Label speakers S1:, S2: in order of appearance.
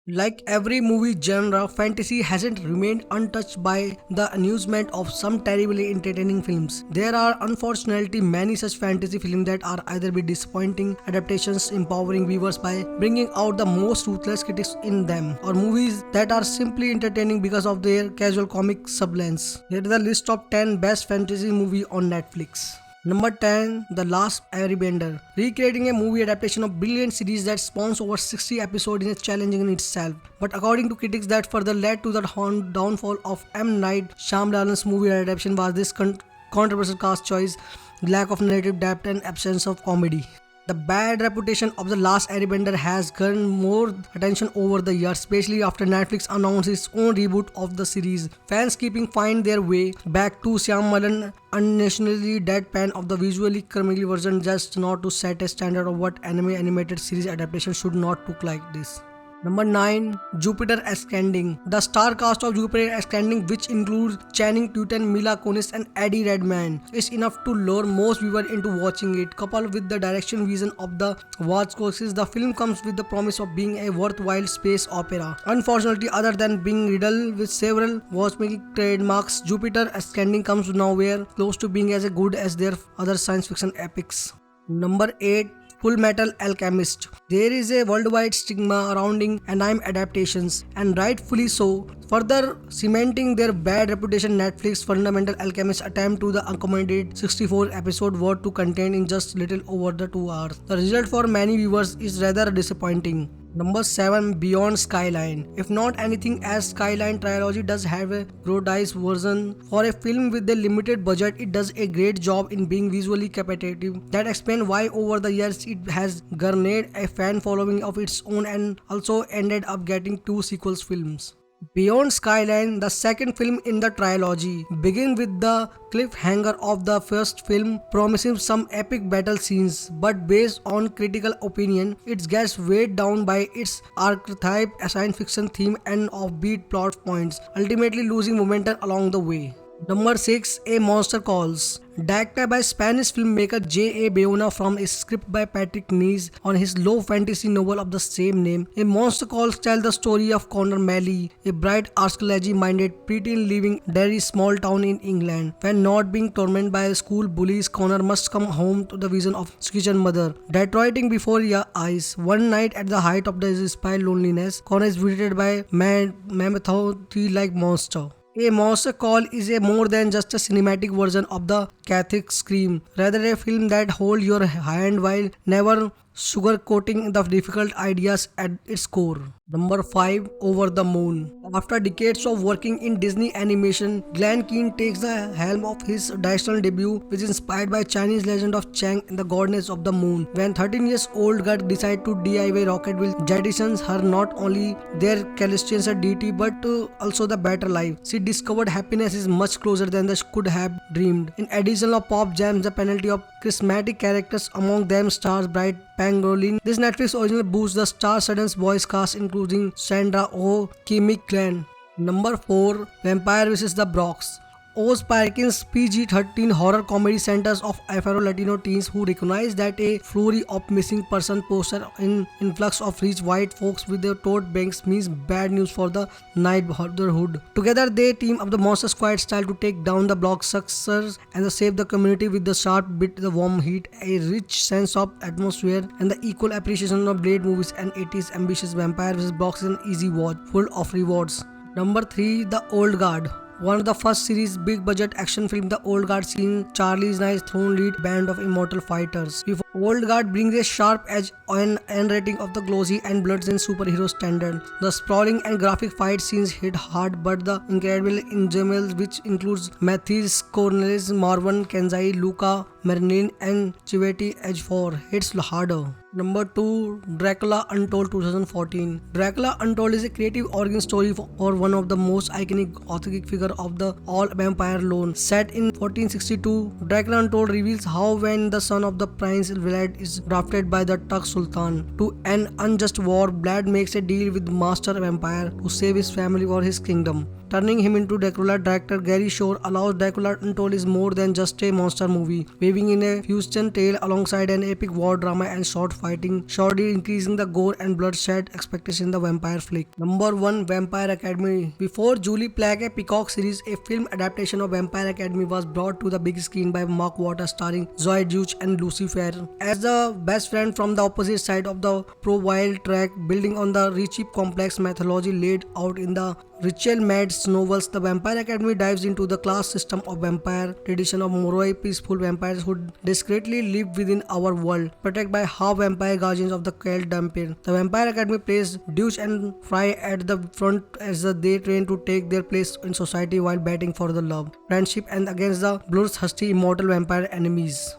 S1: Like every movie genre, fantasy hasn't remained untouched by the amusement of some terribly entertaining films. There are unfortunately many such fantasy films that are either be disappointing adaptations empowering viewers by bringing out the most ruthless critics in them, or movies that are simply entertaining because of their casual comic sublance. Here is the list of 10 best fantasy movie on Netflix. Number 10, The Last Airbender. Recreating a movie adaptation of brilliant series that spawns over 60 episodes is challenging in itself. But according to critics, that further led to the downfall of M. Night Shyamalan's movie adaptation was this controversial cast choice, lack of narrative depth and absence of comedy. The bad reputation of The Last Airbender has garnered more attention over the years, especially after Netflix announced its own reboot of the series. Fans keeping find their way back to Shyamalan unintentionally deadpan of the visually comedy version just not to set a standard of what anime animated series adaptation should not look like this. Number 9, Jupiter Ascending. The star cast of Jupiter Ascending, which includes Channing Tatum, Mila Kunis and Eddie Redmayne, is enough to lure most viewers into watching it. Coupled with the direction vision of the Wachowskis, the film comes with the promise of being a worthwhile space opera. Unfortunately, other than being riddled with several watchmaking trademarks, Jupiter Ascending comes nowhere close to being as good as their other science fiction epics. Number 8, FULLMETAL Alchemist. There is a worldwide stigma surrounding anime adaptations, and rightfully so. Further cementing their bad reputation, Netflix Fundamental Alchemist attempt to the accommodated 64 episode word to contain in just little over the 2 hours. The result for many viewers is rather disappointing. Number 7, Beyond Skyline. If not anything, as Skyline trilogy does have a parodized version for a film with a limited budget, it does a great job in being visually captivating. That explains why over the years it has garnered a fan following of its own and also ended up getting 2 sequels films. Beyond Skyline, the second film in the trilogy, begins with the cliffhanger of the first film, promising some epic battle scenes, but based on critical opinion, it gets weighed down by its archetype, science fiction theme and offbeat plot points, ultimately losing momentum along the way. Number 6, A Monster Calls. Directed by Spanish filmmaker J. A. Bayona from a script by Patrick Nees on his low fantasy novel of the same name, A Monster Calls tells the story of Connor Malley, a bright archaeology-minded preteen living in Derry small town in England. When not being tormented by school bullies, Connor must come home to the vision of his kitchen mother, deteriorating before your eyes. One night at the height of his spy loneliness, Connor is visited by a mammoth tree-like monster. A Monster Call is a more than just a cinematic version of the Catholic Scream, rather a film that holds your hand while never sugarcoating the difficult ideas at its core. Number 5, Over the Moon. After decades of working in Disney animation, Glenn Keane takes the helm of his directorial debut, which is inspired by Chinese legend of Chang and the goddess of the moon. When 13 years old girl decides to DIY rocket will jettisons her not only their celestial deity but also the better life. She discovered happiness is much closer than they could have dreamed. In addition of pop jams, the penalty of charismatic characters, among them stars Bright Pangolin. This Netflix original boosts the star-studded voice cast including Sandra Oh, Kimmy Clan. Number 4, Vampire vs. the Bronx. Oz Perkins' PG-13 horror comedy centers of Afro-Latino teens who recognize that a flurry of missing person poster in influx of rich white folks with their tote bags means bad news for the neighborhood. Together they team up the Monster Squad style to take down the blockbusters and save the community with the sharp bit, the warm heat, a rich sense of atmosphere, and the equal appreciation of Blade movies and 80s ambitious Vampire vs. Bronx is an easy watch, full of rewards. Number 3, The Old Guard. One of the first series big budget action film, The Old Guard, seen Charlie's Nice throne lead band of immortal fighters. Old Guard brings a sharp edge on rating of the glossy and blood-stained superhero standard. The sprawling and graphic fight scenes hit hard, but the incredible ensemble, which includes Matthias Cornelis, Marwan Kenzai, Luca Merlin and Chiwetel Ejiofor, hits harder. Number 2, Dracula Untold 2014. Dracula Untold is a creative origin story for one of the most iconic gothic figure of the all vampire lore. Set in 1462, Dracula Untold reveals how when the son of the Prince Vlad is drafted by the Turk Sultan to an unjust war, Vlad makes a deal with Master Vampire to save his family or his kingdom, turning him into Dracula. Director Gary Shore allows Dracula Untold is more than just a monster movie, weaving in a fusion tale alongside an epic war drama and short fighting, surely increasing the gore and bloodshed expectation in the vampire flick. Number 1, Vampire Academy. Before Julie Plagg, a Peacock series, a film adaptation of Vampire Academy was brought to the big screen by Mark Water, starring Zoe Deutch and Lucifer as the best friend from the opposite side of the pro-wild track, building on the rich, complex mythology laid out in the Rachel Madd's novels. The Vampire Academy dives into the class system of vampire tradition of Moroi, peaceful vampires who discreetly live within our world, protected by half vampire guardians of the Celt Dampier. The Vampire Academy plays Deutch and Fry at the front as they train to take their place in society while battling for the love, friendship, and against the bloodthirsty immortal vampire enemies.